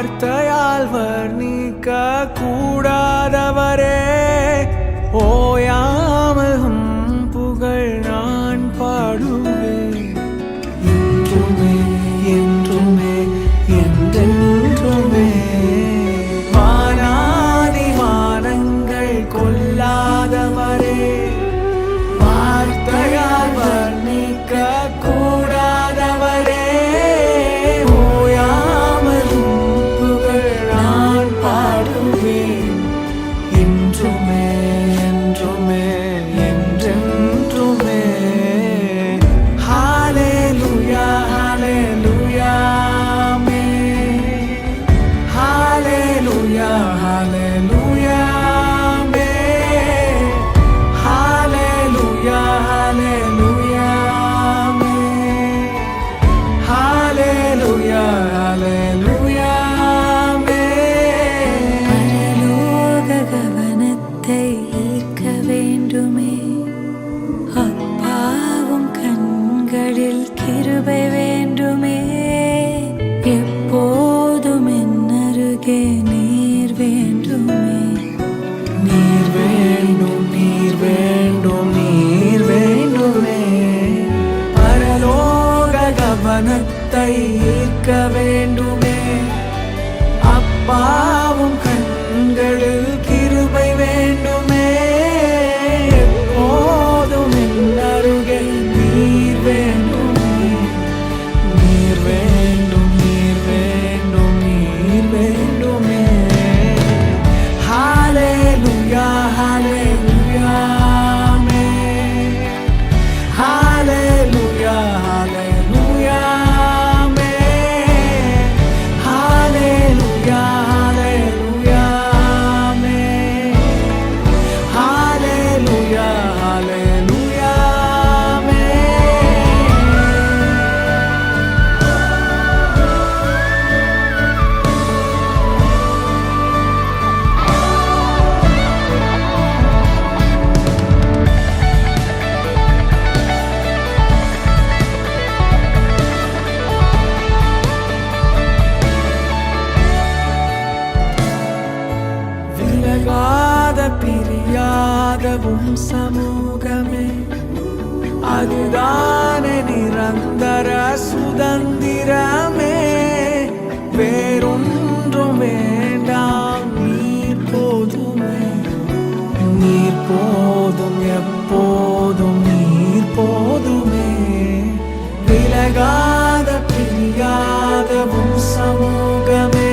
வார்த்தையால் வர்ணிக்க கூடாதவரே, ஓயாமல் புகழ் நான் பாடுவேன். என்றுமே என்றுமே என்றென்றுமே வானாதி வானங்கள் கொள்ளாதவரே, வார்த்தையால் வர்ணிக்க கூடாதவரே, ஓயாமல் புகழ் நான் பாடுவேன். என்றுமே என்றுமே என்றென்றுமே. ஹல்லேலூயா ஹல்லேலூயா ஆமென். ஹல்லேலூயா ஹல்லேலூயா ஆமென். ஹல்லேலூயா ஹல்லேலூயா ஆமென். ஹல்லேலூயா ஹல்லேலூயா ஆமென். பரலோக கவனத்தை ஈர்க்க வேண்டுமே, அப்பாவும் கண்களில் கிருபை வேண்டுமே, எப்போதும் என் அருகே நீர் வேண்டுமே. நீர் வேண்டும் நீர் வேண்டும் நீர் வேண்டுமே. பரலோக கவனத்தை ஈர்க்க வேண்டுமே, அப்பாவும் கண்களில் கிருபை வேண்டுமே, எப்போதும் என் அருகே நீர் வேண்டுமே. நீர் வேண்டும் நீர் வேண்டும் நீர் வேண்டுமே. ஹல்லேலூயா ஹல்லேலூயா ஆமென். ஹல்லேலூயா ஹல்லேலூயா ஆமென். ஹல்லேலூயா ஹல்லேலூயா ஆமென். ஹல்லேலூயா ஹல்லேலூயா ஆமென். விலகாத பிரியாதவும் சமூகமே, அதுதானே நிரந்தர சுதந்திரமே. வேறொன்றும் வேண்டாம், நீர் போதுமே. நீர் போதும் எப்போதும் நீர் போதுமே. விலகாத பிரியாதவும் சமூகமே,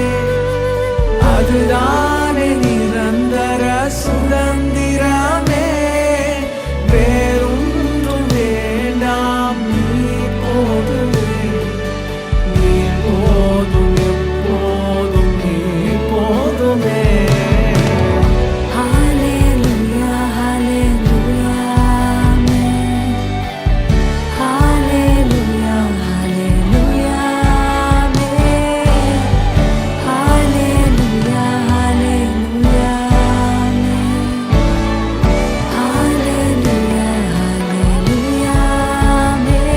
அதுதானே நிரந்தர சுதந்திரமே. வேறொன்றும் வேண்டாம், நீர் போதுமே. நீர் போதும் எப்போதும் நீர் போதுமே. ஹல்லேலூயா ஹல்லேலூயா ஆமென். ஹல்லேலூயா ஹல்லேலூயா ஆமென். ஹல்லேலூயா ஹல்லேலூயா ஆமென். ஹல்லேலூயா ஹல்லேலூயா ஆமென்.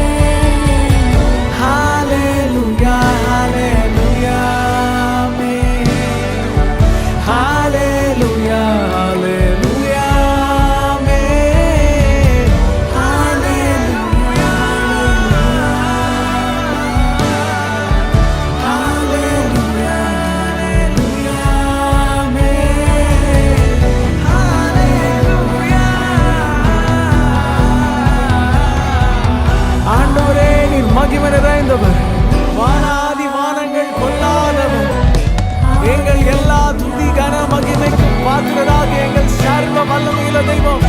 ஹல்லேலூயா ஹல்லேலூயா ஆமென். ஹல்லேலூயா ஹல்லேலூயா ஆமென். ஹல்லேலூயா ஹல்லேலூயா ஹல்லேலூயா ஆமென். ஹல்லேலூயா. ஆண்டவரே, நீர் மகிமை நிறைந்தவர், வானாதி வானங்கள் கொள்ளாதவர், எங்கள் எல்லா துதி கன மகிமைக்கும் பாத்திரராக எங்கள் சர்வ வல்லமையுள்ள தெய்வம்.